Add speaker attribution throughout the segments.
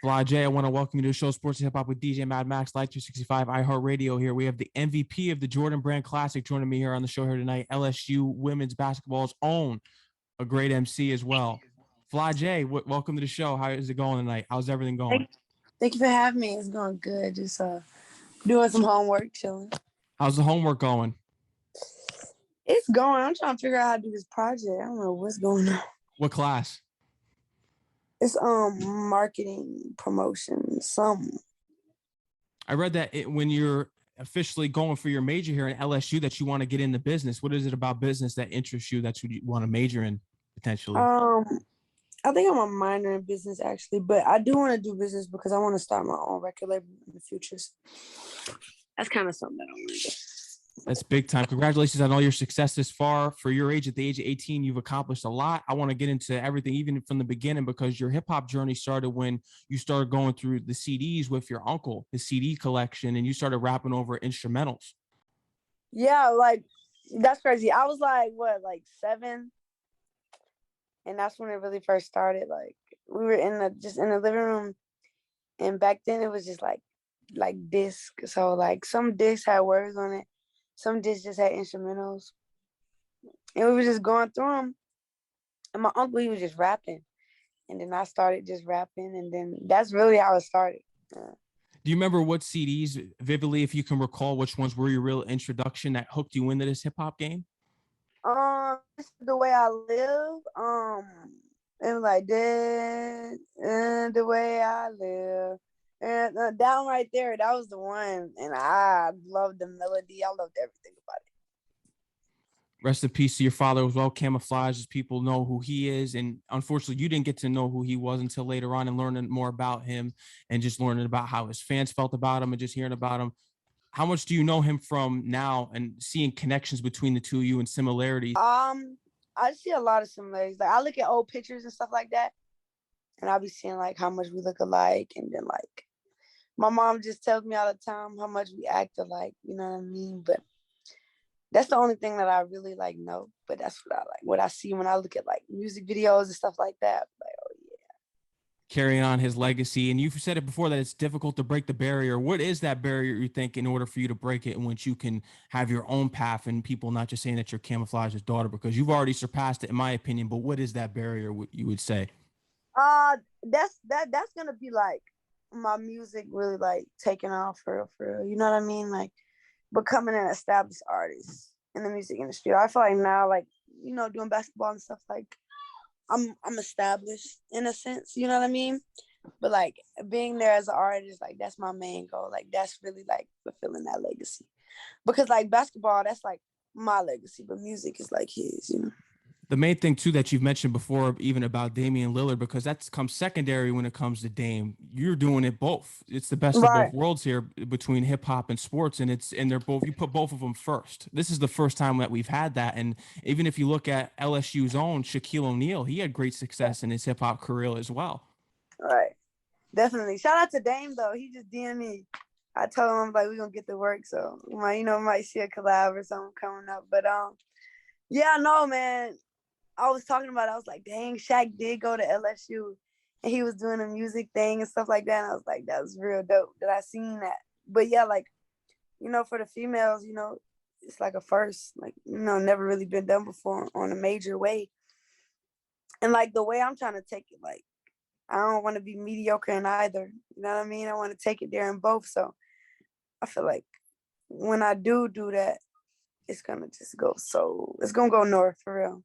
Speaker 1: Flau'jae, I want to welcome you to the show Sports and Hip Hop with DJ Mad Max, Live 365, iHeartRadio here. We have the MVP of the Jordan Brand Classic joining me here on the show here tonight, LSU women's basketball's own, a great MC as well. Flau'jae, welcome to the show. How is it going tonight? How's everything going?
Speaker 2: Thank you for having me. It's going good. Just doing some homework, chilling.
Speaker 1: How's the homework going?
Speaker 2: It's going. I'm trying to figure out how to do this project. I don't know what's going on.
Speaker 1: What class?
Speaker 2: It's marketing, promotion, something.
Speaker 1: I read that when you're officially going for your major here in LSU that you want to get into business. What is it about business that interests you? That's what you want to major in potentially?
Speaker 2: I think I'm a minor in business actually, but I do want to do business because I want to start my own record label in the future. That's kind of something that I want to do.
Speaker 1: That's big time. Congratulations on all your success this far. For your age, at the age of 18, you've accomplished a lot. I want to get into everything, even from the beginning, because your hip hop journey started when you started going through the CDs with your uncle, his CD collection, and you started rapping over instrumentals.
Speaker 2: Yeah, like that's crazy. I was like, 7? And that's when it really first started. Like we were in the living room, and back then it was just like disc. So like some discs had words on it, some discs just had instrumentals, and we were just going through them. And my uncle, he was just rapping, and then I started just rapping, and then that's really how it started.
Speaker 1: Do you remember what CDs vividly, if you can recall, which ones were your real introduction that hooked you into this hip hop game?
Speaker 2: This is The Way I Live. It was like that, and the way I live, and that one right there, that was the one, and I loved the melody. I loved everything about it.
Speaker 1: Rest in peace to your father as well, Camoflauge, as people know who he is. And unfortunately, you didn't get to know who he was until later on and learning more about him and just learning about how his fans felt about him and just hearing about him. How much do you know him from now and seeing connections between the two of you and similarities?
Speaker 2: I see a lot of similarities. Like I look at old pictures and stuff like that, and I'll be seeing like how much we look alike. And then like my mom just tells me all the time how much we act alike, you know what I mean? But that's the only thing that I really like know. But that's what I like, what I see when I look at like music videos and stuff like that. Like, oh yeah.
Speaker 1: Carrying on his legacy. And you've said it before that it's difficult to break the barrier. What is that barrier you think in order for you to break it in which you can have your own path and people not just saying that you're Camoflauge's daughter, because you've already surpassed it in my opinion, but what is that barrier you would say?
Speaker 2: That's gonna be like my music really like taking off for real. You know what I mean? Like becoming an established artist in the music industry. I feel like now, like, you know, doing basketball and stuff, like I'm established in a sense, you know what I mean? But like being there as an artist, like that's my main goal. Like that's really like fulfilling that legacy. Because like basketball, that's like my legacy, but music is like his, you know.
Speaker 1: The main thing too that you've mentioned before, even about Damian Lillard, because that's come secondary when it comes to Dame. You're doing it both. It's the best of both worlds here between hip hop and sports, and they're both. You put both of them first. This is the first time that we've had that, and even if you look at LSU's own Shaquille O'Neal, he had great success in his hip hop career as well.
Speaker 2: Right, definitely. Shout out to Dame though. He just DM'd me. I told him like we're gonna get to work, so might see a collab or something coming up. But yeah, no man. I was talking about it. I was like, dang, Shaq did go to LSU and he was doing a music thing and stuff like that. And I was like, that was real dope that I seen that. But yeah, like, you know, for the females, you know, it's like a first, like, you know, never really been done before on a major way. And like the way I'm trying to take it, like, I don't want to be mediocre in either. You know what I mean? I want to take it there in both. So I feel like when I do that, it's going to just it's going to go north for real.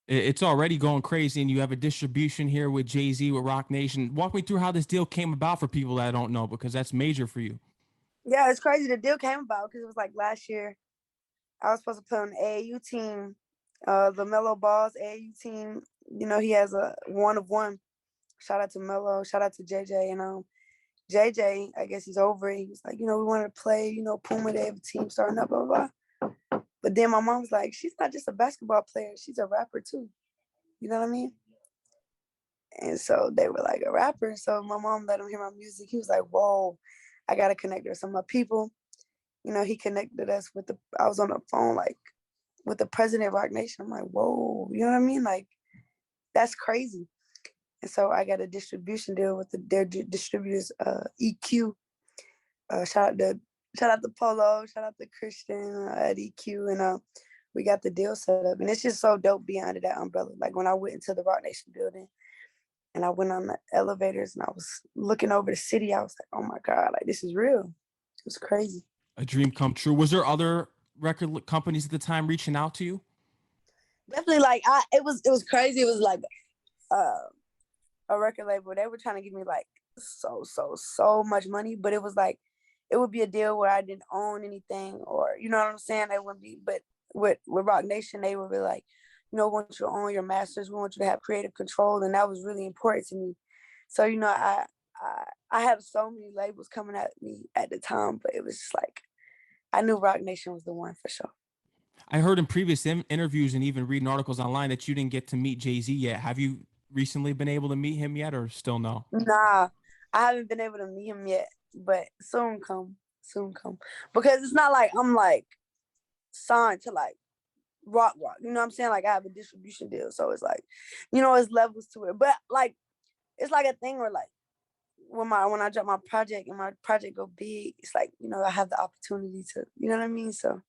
Speaker 1: It's already going crazy, and you have a distribution here with Jay-Z, with Roc Nation. Walk me through how this deal came about for people that don't know, because that's major for you.
Speaker 2: Yeah, it's crazy. The deal came about because it was like last year. I was supposed to play on the AAU team, the Melo Ball's AAU team. You know, he has a 1 of 1. Shout out to Melo. Shout out to JJ. You know, JJ, I guess he's over it. He was like, you know, we wanted to play, you know, Puma, they have a team starting up, blah, blah, blah. But then my mom was like, she's not just a basketball player. She's a rapper too. You know what I mean? And so they were like, a rapper. So my mom let him hear my music. He was like, whoa, I got to connect her with some of my people. You know, he connected us I was on the phone, like, with the president of Roc Nation. I'm like, whoa, you know what I mean? Like, that's crazy. And so I got a distribution deal with their distributors, EQ. Shout out to Polo, shout out to Christian at EQ, and we got the deal set up. And it's just so dope being under that umbrella. Like when I went into the Roc Nation building and I went on the elevators and I was looking over the city, I was like, oh my God, like this is real. It was crazy.
Speaker 1: A dream come true. Was there other record companies at the time reaching out to you?
Speaker 2: Definitely, like it was crazy. It was like a record label. They were trying to give me like so much money, but it was like it would be a deal where I didn't own anything, or you know what I'm saying. They wouldn't be, but with Roc Nation, they were really like, you know, we want you to own your masters. We want you to have creative control, and that was really important to me. So you know, I had so many labels coming at me at the time, but it was just like I knew Roc Nation was the one for sure.
Speaker 1: I heard in previous interviews and even reading articles online that you didn't get to meet Jay-Z yet. Have you recently been able to meet him yet, or still no?
Speaker 2: Nah, I haven't been able to meet him yet, but soon come. Because it's not like I'm like signed to like rock. You know what I'm saying? Like I have a distribution deal, so it's like, you know, it's levels to it. But like, it's like a thing where like when I drop my project and my project go big, it's like, you know, I have the opportunity to, you know what I mean? So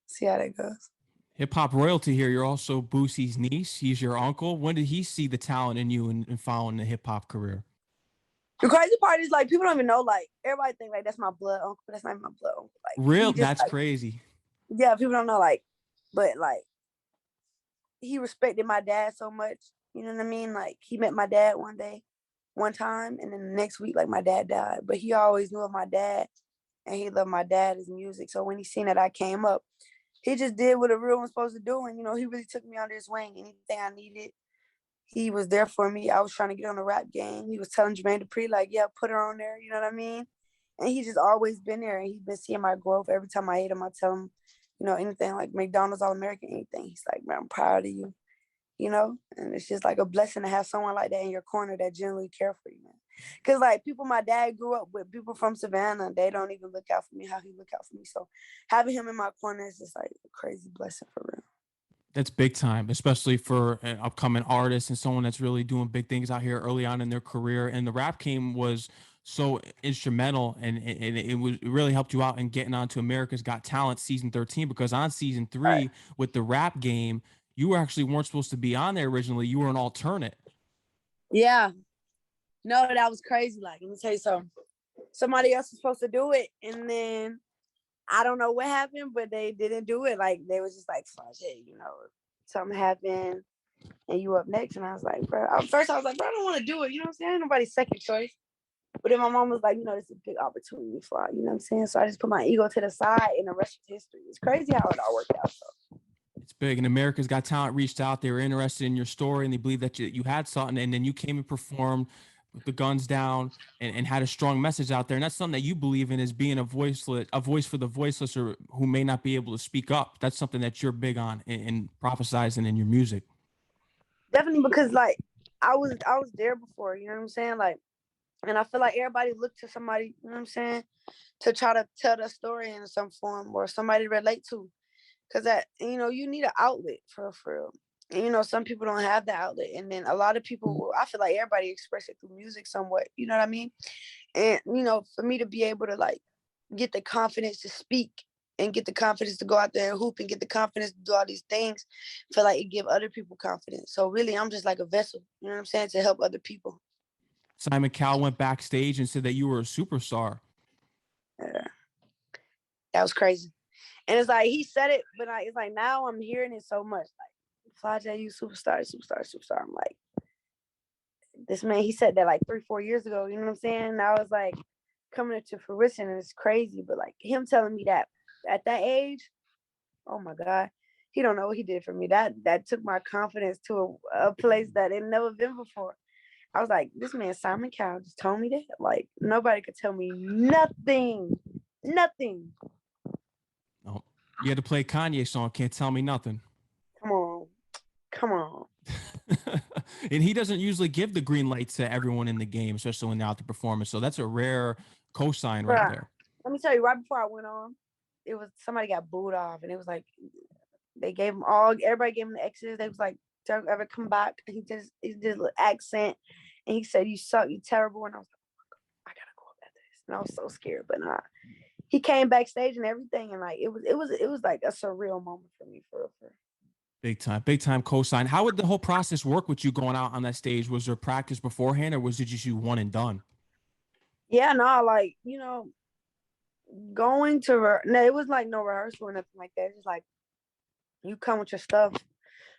Speaker 2: see how that goes.
Speaker 1: Hip hop royalty here. You're also Boosie's niece. He's your uncle. When did he see the talent in you and following the hip hop career?
Speaker 2: The crazy part is like people don't even know. Like everybody think like that's my blood uncle, but that's not my blood uncle. Like
Speaker 1: real, that's
Speaker 2: like,
Speaker 1: crazy.
Speaker 2: Yeah, people don't know. Like, but like he respected my dad so much. You know what I mean? Like he met my dad one time, and then the next week, like my dad died. But he always knew of my dad, and he loved my dad's music. So when he seen that I came up, he just did what a real one's supposed to do. And, you know, he really took me under his wing. Anything I needed, he was there for me. I was trying to get on the rap game. He was telling Jermaine Dupri, like, yeah, put her on there. You know what I mean? And he just always been there. And he's been seeing my growth. Every time I hit him, I tell him, you know, anything like McDonald's All-American, anything. He's like, man, I'm proud of you, you know? And it's just like a blessing to have someone like that in your corner that genuinely care for you, man. Because like people my dad grew up with, people from Savannah, they don't even look out for me how he look out for me. So having him in my corner is just like a crazy blessing for real.
Speaker 1: That's big time, especially for an upcoming artist and someone that's really doing big things out here early on in their career. And the rap game was so instrumental, and it really helped you out in getting onto America's Got Talent season 13, because on season 3 with the rap game, you actually weren't supposed to be on there originally. You were an alternate.
Speaker 2: Yeah. No, that was crazy. Like, let me tell you something. Somebody else was supposed to do it, and then I don't know what happened, but they didn't do it. Like, they was just like, Flau'jae, you know, something happened, and you up next. And I was like, bro, first I was like, bro, I don't want to do it. You know what I'm saying? Nobody's second choice. But then my mom was like, you know, this is a big opportunity for you know what I'm saying? So I just put my ego to the side, and the rest is history. It's crazy how it all worked out. So
Speaker 1: it's big. And America's Got Talent reached out. They were interested in your story, and they believed that you had something. And then you came and performed with the guns down and had a strong message out there. And that's something that you believe in, is being a voice for the voiceless, or who may not be able to speak up. That's something that you're big on in prophesizing in your music.
Speaker 2: Definitely, because like I was there before, you know what I'm saying? Like, and I feel like everybody looked to somebody, you know what I'm saying, to try to tell their story in some form or somebody to relate to. Because that, you know, you need an outlet for real. And, you know, some people don't have the outlet. And then a lot of people, I feel like everybody express it through music somewhat, you know what I mean? And, you know, for me to be able to like get the confidence to speak and get the confidence to go out there and hoop and get the confidence to do all these things, I feel like it give other people confidence. So really, I'm just like a vessel, you know what I'm saying, to help other people.
Speaker 1: Simon Cowell went backstage and said that you were a superstar.
Speaker 2: Yeah. That was crazy. And it's like, he said it, but it's like, now I'm hearing it so much. Like, Flau'jae, you superstar. I'm like, this man, he said that like 3-4 years ago, you know what I'm saying? Now it's like coming into fruition, and it's crazy. But like him telling me that at that age, oh my God, he don't know what he did for me. That took my confidence to a place that it never been before. I was like, this man, Simon Cowell, just told me that. Like, nobody could tell me nothing. Nothing.
Speaker 1: No, you had to play Kanye song, Can't Tell Me Nothing.
Speaker 2: Come on.
Speaker 1: And he doesn't usually give the green light to everyone in the game, especially when they're out to performance. So that's a rare cosign right there.
Speaker 2: Let me tell you, right before I went on, somebody got booed off, and it was like, everybody gave him the exes. They was like ever come back. He did an accent, and he said, "You suck, you terrible." And I was like, I gotta go up at this, and I was so scared, but nah. He came backstage and everything, and like it was like a surreal moment for me, for real.
Speaker 1: Big time cosign. How would the whole process work with you going out on that stage? Was there practice beforehand, or was it just you one and done?
Speaker 2: Yeah, no, like going to no, it was like no rehearsal or nothing like that. It's just like you come with your stuff,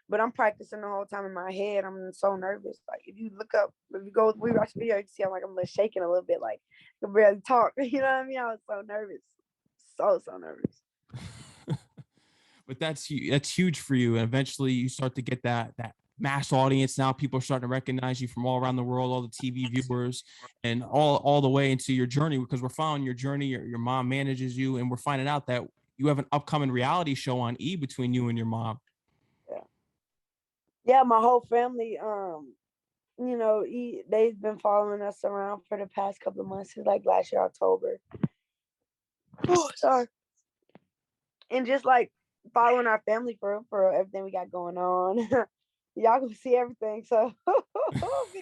Speaker 2: but I'm practicing the whole time in my head. I'm so nervous. Like if you we watch the video, you can see I'm like shaking a little bit, like I can barely talk. You know what I mean? I was so nervous, so nervous.
Speaker 1: But that's huge for you, and eventually you start to get that mass audience. Now people are starting to recognize you from all around the world, all the TV viewers, and all the way into your journey, because we're following your journey. Your mom manages you, and we're finding out that you have an upcoming reality show on E! Between you and your mom.
Speaker 2: Yeah, my whole family, they've been following us around for the past couple of months. It's like last year, October. Oh, sorry. And just like following our family for everything we got going on. Y'all gonna see everything. So it's gonna be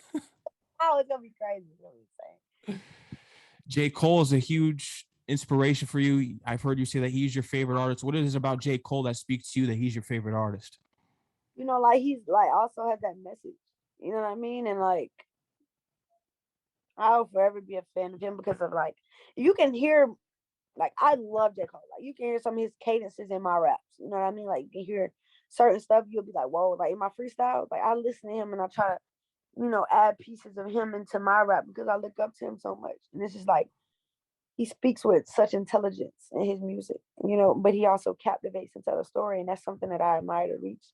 Speaker 2: crazy. It's gonna be insane.
Speaker 1: J. Cole is a huge inspiration for you. I've heard you say that he's your favorite artist. What is it about J. Cole that speaks to you that he's your favorite artist?
Speaker 2: Like he's like also has that message. You know what I mean? And like I'll forever be a fan of him because of like you can hear, like I love J. Cole. Like you can hear some of his cadences in my raps. You know what I mean? Like you can hear certain stuff, you'll be like, whoa, like in my freestyles, like I listen to him and I try to, add pieces of him into my rap because I look up to him so much. And it's just like he speaks with such intelligence in his music, but he also captivates and tells a story, and that's something that I admire to reach.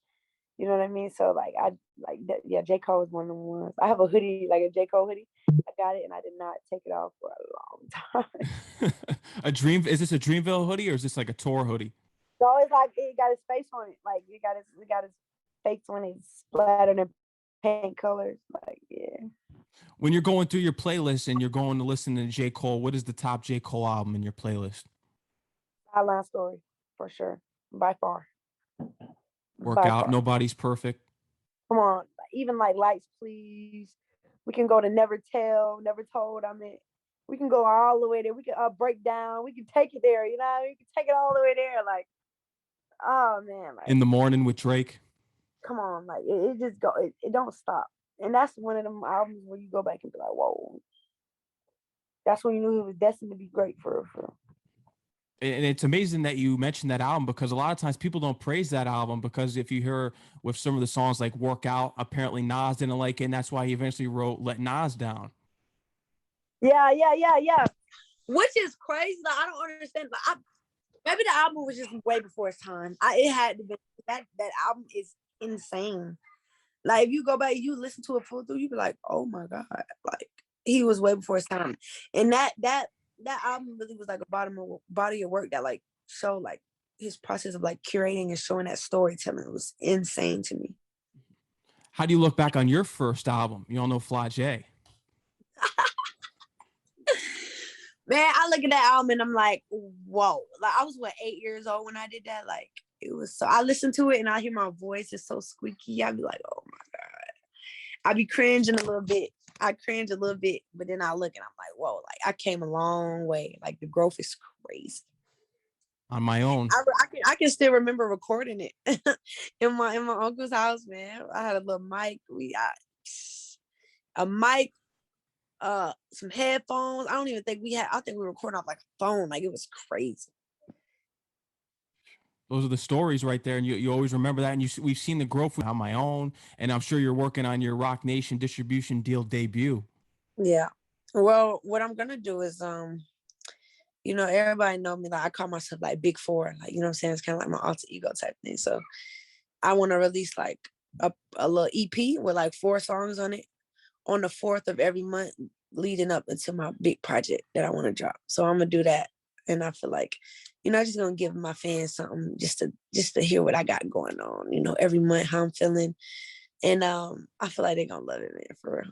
Speaker 2: You know what I mean? So like I like that. Yeah, J. Cole is one of the ones. I have a hoodie, like a J. Cole hoodie. I got it, and I did not take it off for a long time.
Speaker 1: Is this a Dreamville hoodie or is this like a tour hoodie?
Speaker 2: No, it's like it got his face on it. Like it got his face on it, splattered in paint colors. Like yeah.
Speaker 1: When you're going through your playlist and you're going to listen to J. Cole, what is the top J. Cole album in your playlist?
Speaker 2: Sideline Story, for sure, by far.
Speaker 1: Workout, Nobody's Perfect.
Speaker 2: Come on, even like Lights Please. We can go to Never Tell, Never Told. I mean, we can go all the way there. We can break down. We can take it there. We can take it all the way there. Like, oh man, like
Speaker 1: In the Morning with Drake.
Speaker 2: Come on, like it just go. It don't stop. And that's one of them albums where you go back and be like, whoa. That's when you knew he was destined to be great for real.
Speaker 1: And it's amazing that you mentioned that album, because a lot of times people don't praise that album, because if you hear with some of the songs like Workout, apparently Nas didn't like it, and that's why he eventually wrote Let Nas Down.
Speaker 2: Yeah. Which is crazy. Like, I don't understand. But maybe the album was just way before its time. It had to be. That album is insane. Like if you go back, you listen to it full through, you be like, oh my God, like he was way before his time. And that album really was like a body of work that like showed like his process of like curating and showing that storytelling. It was insane to me.
Speaker 1: How do you look back on your first album? You all know Flau'jae.
Speaker 2: Man, I look at that album and I'm like, whoa. Like I was 8 years old when I did that. Like it was so I listen to it and I hear my voice is so squeaky. I'd be like, oh my God. I'd be cringing a little bit. I cringe a little bit, but then I look and I'm like, whoa, like I came a long way. Like the growth is crazy.
Speaker 1: On my own.
Speaker 2: I can still remember recording it in my uncle's house, man. I had a little mic. We got a mic, some headphones. I think we were recording off like a phone. Like it was crazy.
Speaker 1: Those are the stories right there, and you always remember that. And we've seen the growth on my own, and I'm sure you're working on your Roc Nation distribution deal debut.
Speaker 2: Yeah. Well, what I'm gonna do is, everybody know me. Like I call myself like Big Four. Like you know what I'm saying? It's kind of like my alter ego type thing. So I want to release like a little EP with like 4 songs on it on the 4th of every month, leading up into my big project that I want to drop. So I'm gonna do that, and I feel like. I'm just gonna give my fans something just to hear what I got going on, every month, how I'm feeling. And I feel like they're gonna love it, man, for real.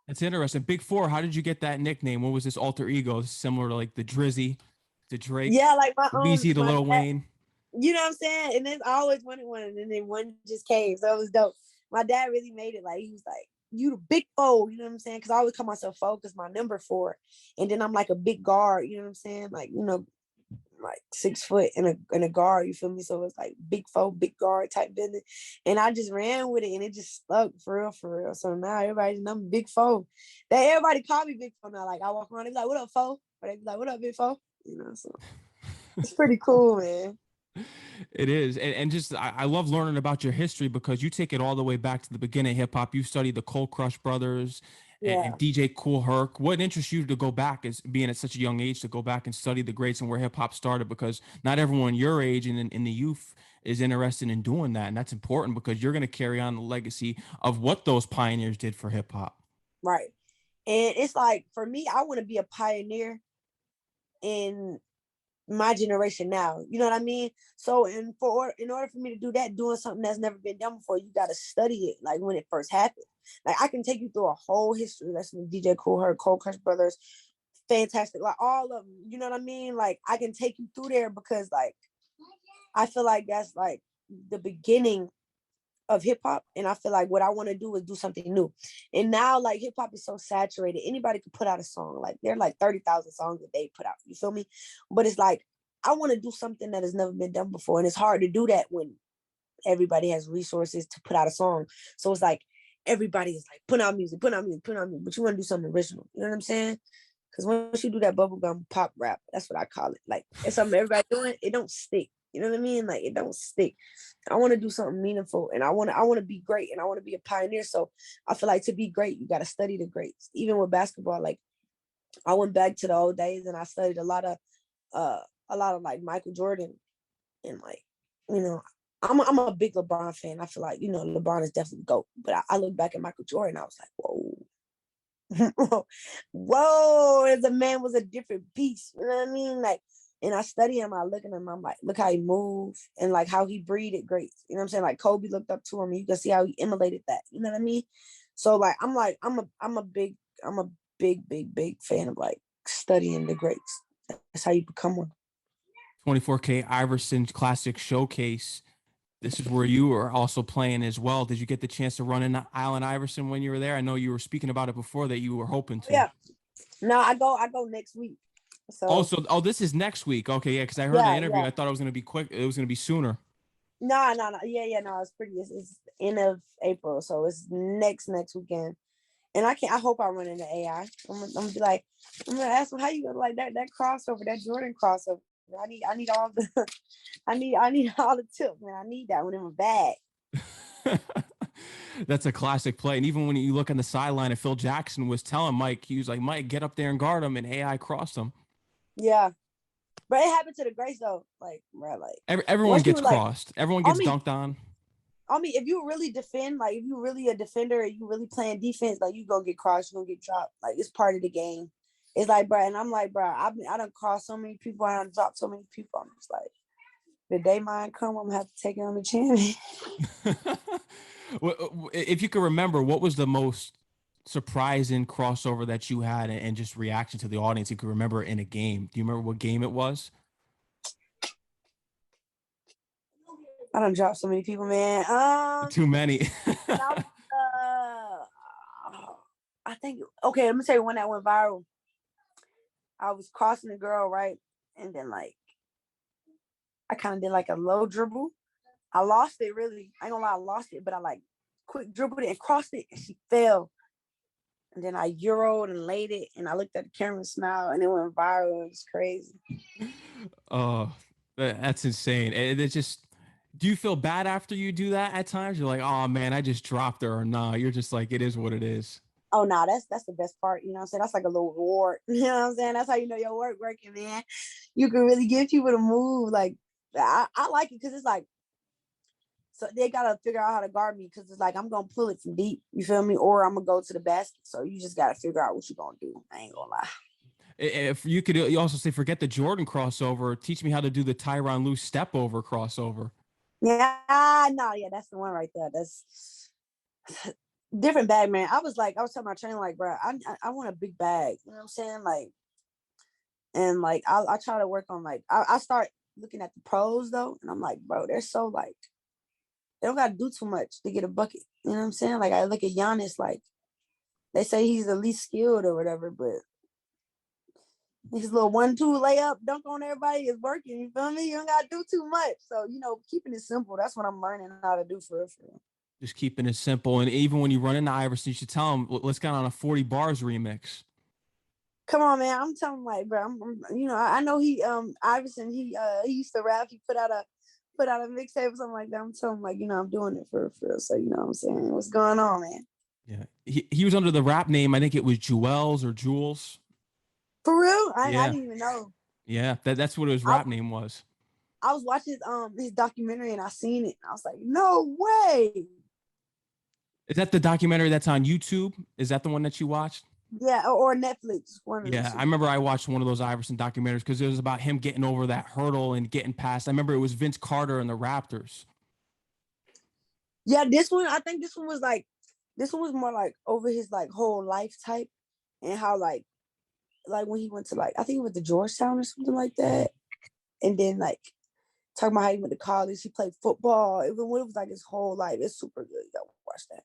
Speaker 1: That's interesting. Big Four, how did you get that nickname? What was this alter ego? Similar to like the Drizzy, the Drake,
Speaker 2: yeah, like my
Speaker 1: Weezy, the Lil Wayne.
Speaker 2: You know what I'm saying? And then I always wanted one, and then one just came. So it was dope. My dad really made it. Like, he was like, you the big four, you know what I'm saying? Because I always call myself four because my number 4. And then I'm like a big guard, you know what I'm saying? Like, like 6 foot in a guard, you feel me? So it's like big four, big guard type business. And I just ran with it, and it just stuck for real, for real. So now everybody's I'm big four. Everybody call me big four now. Like, I walk around, they be like, what up, four? Or they be like, what up, big four? So it's pretty cool, man.
Speaker 1: It is. And just, I love learning about your history because you take it all the way back to the beginning of hip hop. You studied the Cold Crush Brothers and DJ Kool Herc. What interests you to go back, as being at such a young age, to go back and study the greats and where hip hop started? Because not everyone your age and in the youth is interested in doing that. And that's important because you're going to carry on the legacy of what those pioneers did for hip hop.
Speaker 2: Right. And it's like, for me, I want to be a pioneer in my generation now. You know what I mean? So in order for me to do that, doing something that's never been done before, you got to study it, like, when it first happened. Like, I can take you through a whole history lesson. DJ Kool Herc, Cold Crush Brothers, fantastic, like all of them. You know what I mean? Like, I can take you through there because, like, I feel like that's like the beginning of hip hop. And I feel like what I want to do is do something new. And now, like, hip hop is so saturated. Anybody could put out a song. Like, there are like 30,000 songs that they put out. You feel me? But it's like, I want to do something that has never been done before. And it's hard to do that when everybody has resources to put out a song. So it's like, everybody is like, put out music, put out music, put out music. But you want to do something original. You know what I'm saying? Because once you do that bubblegum pop rap, that's what I call it. Like, it's something everybody doing, it don't stick. You know what I mean? Like, it don't stick. I want to do something meaningful, and I want to be great, and I want to be a pioneer. So I feel like to be great, you got to study the greats. Even with basketball, like, I went back to the old days and I studied a lot of like Michael Jordan, and like, I'm a big LeBron fan. I feel like, LeBron is definitely GOAT. But I look back at Michael Jordan, I was like, whoa. Whoa, the man was a different beast. You know what I mean? Like, and I study him, I look at him, I'm like, look how he moved and like how he breeded greats. You know what I'm saying? Like, Kobe looked up to him, and you can see how he emulated that. You know what I mean? So like, I'm a big fan of like studying the greats. That's how you become one.
Speaker 1: 24K Iverson Classic Showcase. This is where you are also playing as well. Did you get the chance to run into Allen Iverson when you were there? I know you were speaking about it before that you were hoping to.
Speaker 2: Yeah. No, I go next week. So
Speaker 1: this is next week. Okay, yeah, because I heard the interview. Yeah. I thought it was going to be quick. It was going to be sooner.
Speaker 2: No. Yeah. No, it's end of April, so it's next weekend. And I hope I run into AI. I'm gonna be like, I'm gonna ask him how you gonna like that crossover, that Jordan crossover. I need all the I need all the tips, man. I need that one in my bag.
Speaker 1: That's a classic play. And even when you look on the sideline, and Phil Jackson was telling Mike, he was like, Mike, get up there and guard him, and AI crossed him.
Speaker 2: Yeah. But it happened to the greats though. Like, bro, like
Speaker 1: everyone gets crossed. Like, everyone gets dunked on.
Speaker 2: I mean, if you really defend, like if you really a defender, and you really playing defense, like you gonna get crossed, you gonna get dropped. Like, it's part of the game. It's like, bro, and I'm like, bro, I done crossed so many people, I done dropped so many people. I'm just like, the day mine come, I'm gonna have to take it on the chin.
Speaker 1: If you could remember, what was the most surprising crossover that you had, and just reaction to the audience you could remember in a game? Do you remember what game it was?
Speaker 2: I done dropped so many people, man.
Speaker 1: Too many.
Speaker 2: I think, okay, let me tell you one that went viral. I was crossing a girl, right? And then like, I kind of did like a low dribble. I lost it, really. I ain't gonna lie, I lost it, but I like quick dribbled it and crossed it, and she fell. And then I Euroed and laid it, and I looked at the camera and smiled, and it went viral. It was crazy.
Speaker 1: Oh, that's insane. And it just, do you feel bad after you do that at times? You're like, oh man, I just dropped her, or nah, you're just like, it is what it is.
Speaker 2: Oh no, that's the best part. You know what I'm saying? That's like a little reward. You know what I'm saying? That's how you know your work working, man. You can really give people to move. Like, I like it because it's like, so they gotta figure out how to guard me, because it's like, I'm gonna pull it from deep, you feel me? Or I'm gonna go to the basket. So you just gotta figure out what you're gonna do. I ain't gonna lie.
Speaker 1: If you could, you also say, forget the Jordan crossover, teach me how to do the Tyronn Lue step over crossover.
Speaker 2: Yeah, no, yeah, that's the one right there. That's different bag, man. I was telling my trainer, like, bro, I want a big bag. You know what I'm saying? Like, and like, I try to work on like, I start looking at the pros though, and I'm like, bro, they're so like they don't gotta do too much to get a bucket. You know what I'm saying? Like I look at Giannis, like they say he's the least skilled or whatever, but his little 1-2 layup dunk on everybody is working. You feel me? You don't gotta do too much. So keeping it simple. That's what I'm learning how to do for real.
Speaker 1: Just keeping it simple. And even when you run into Iverson, you should tell him, let's get on a 40 bars remix.
Speaker 2: Come on, man. I'm telling like, bro, I know he Iverson, he used to rap, he put out a mixtape or something like that. I'm telling him like, I'm doing it for real. So you know what I'm saying? What's going on, man?
Speaker 1: Yeah. He was under the rap name, I think it was Jewels or Jules.
Speaker 2: For real? I didn't even know.
Speaker 1: Yeah, that's what his rap name was.
Speaker 2: I was watching his documentary and I seen it. I was like, no way.
Speaker 1: Is that the documentary that's on YouTube? Is that the one that you watched?
Speaker 2: Yeah, or Netflix.
Speaker 1: Yeah, I remember I watched one of those Iverson documentaries because it was about him getting over that hurdle and getting past. I remember it was Vince Carter and the Raptors.
Speaker 2: Yeah, I think this one was more like over his like whole life type and how like when he went to like, I think he went to Georgetown or something like that. And then like talking about how he went to college, he played football. It was like his whole life. It's super good. You gotta watch that.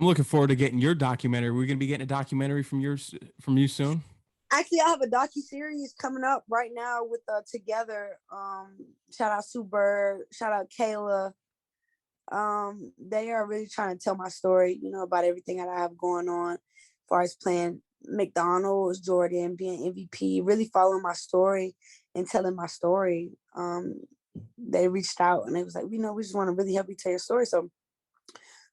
Speaker 1: I'm looking forward to getting your documentary. We're gonna be getting a documentary from you soon.
Speaker 2: Actually, I have a docu-series coming up right now with Together. Shout out Sue Bird, shout out Kayla. They are really trying to tell my story, about everything that I have going on as far as playing McDonald's, Jordan, being MVP, really following my story and telling my story. They reached out and they was like, we just want to really help you tell your story. So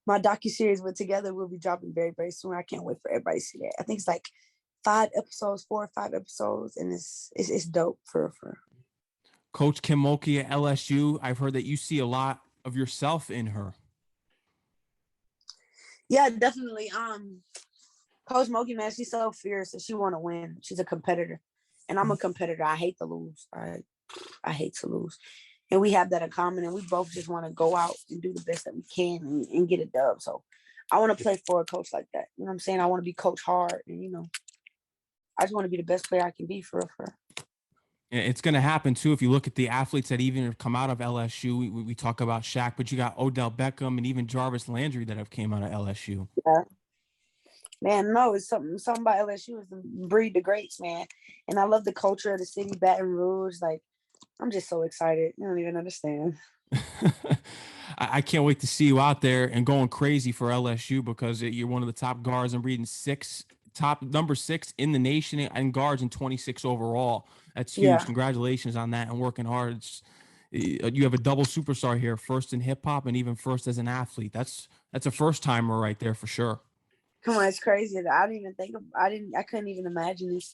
Speaker 2: my docu-series with Together will be dropping very, very soon. I can't wait for everybody to see that. I think it's like 4 or 5 episodes, and it's dope for.
Speaker 1: Coach Kim Mulkey at LSU. I've heard that you see a lot of yourself in her.
Speaker 2: Yeah, definitely. Coach Mulkey, man, she's so fierce and she want to win. She's a competitor, and I'm a competitor. I hate to lose. I hate to lose, and we have that in common. And we both just want to go out and do the best that we can and get a dub. So I want to play for a coach like that. You know what I'm saying? I want to be coach hard, and I just want to be the best player I can be for real.
Speaker 1: It's going to happen too. If you look at the athletes that even have come out of LSU, we talk about Shaq, but you got Odell Beckham and even Jarvis Landry that have came out of LSU.
Speaker 2: Yeah. Man, no, it's something about LSU is to breed the greats, man. And I love the culture of the city, Baton Rouge. Like, I'm just so excited. You don't even understand.
Speaker 1: I can't wait to see you out there and going crazy for LSU because you're one of the top guards. I'm reading number 6 in the nation and guards in 26 overall. That's huge. Yeah. Congratulations on that and working hard. You have a double superstar here, first in hip hop and even first as an athlete. That's a first timer right there for sure.
Speaker 2: Come on, it's crazy. I couldn't even imagine this.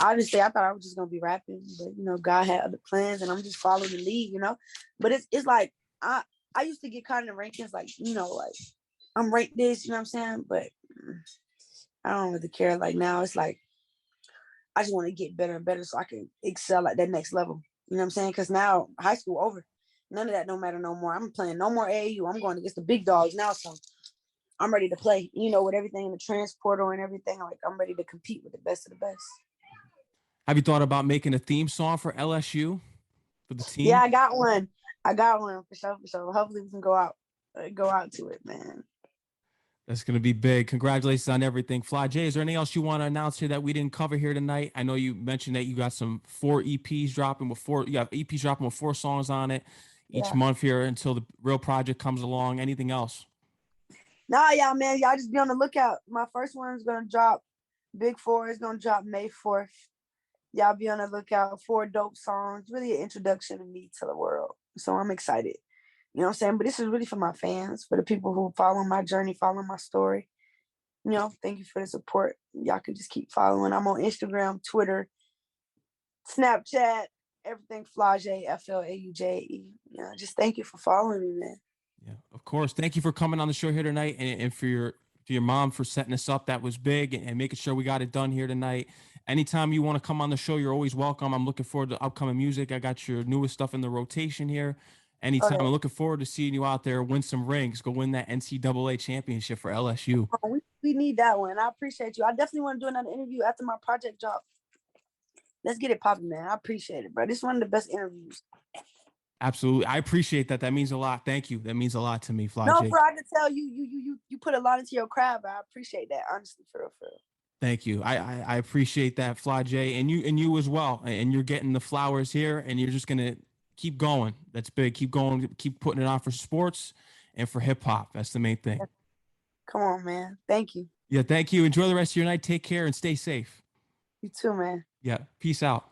Speaker 2: Honestly, I thought I was just gonna be rapping, but God had other plans, and I'm just following the lead, But it's like I used to get caught in the rankings, like like I'm ranked this, you know what I'm saying? But I don't really care. Like now, it's like I just want to get better and better so I can excel at that next level. You know what I'm saying? Because now high school over, none of that don't matter no more. I'm playing no more AAU. I'm going against the big dogs now, so I'm ready to play, with everything in the transporter and everything. Like, I'm ready to compete with the best of the best.
Speaker 1: Have you thought about making a theme song for LSU for the team?
Speaker 2: Yeah, I got one for sure. Hopefully we can go out to it, man.
Speaker 1: That's going to be big. Congratulations on everything. Flau'jae, is there anything else you want to announce here that we didn't cover here tonight? I know you mentioned that you got some 4 EPs dropping with 4 songs on it each month here until the real project comes along. Anything else?
Speaker 2: Nah, y'all, man. Y'all just be on the lookout. My first one is going to drop. Big 4 is going to drop May 4th. Y'all be on the lookout. 4 dope songs. Really an introduction to me to the world. So I'm excited. You know what I'm saying? But this is really for my fans, for the people who follow my journey, follow my story. Thank you for the support. Y'all can just keep following. I'm on Instagram, Twitter, Snapchat, everything Flau'jae, Flau'jae. Just thank you for following me, man.
Speaker 1: Yeah, of course. Thank you for coming on the show here tonight, and for your mom for setting us up. That was big, and making sure we got it done here tonight. Anytime you want to come on the show, you're always welcome. I'm looking forward to upcoming music. I got your newest stuff in the rotation here. Anytime. Okay. I'm looking forward to seeing you out there win some rings. Go win that NCAA championship for LSU.
Speaker 2: We need that one. I appreciate you. I definitely want to do another interview after my project drop. let's get it popping, man. I appreciate it, bro. This is one of the best interviews.
Speaker 1: Absolutely. I appreciate that. That means a lot. Thank you. That means a lot to me, Flau'jae.
Speaker 2: No, bro, I can tell you put a lot into your craft. I appreciate that, honestly, for real.
Speaker 1: Thank you. I appreciate that, Flau'jae, and you as well. And you're getting the flowers here, and you're just gonna keep going. That's big. Keep going. Keep putting it on for sports and for hip hop. That's the main thing.
Speaker 2: Come on, man. Thank you.
Speaker 1: Yeah, thank you. Enjoy the rest of your night. Take care and stay safe.
Speaker 2: You too, man.
Speaker 1: Yeah. Peace out.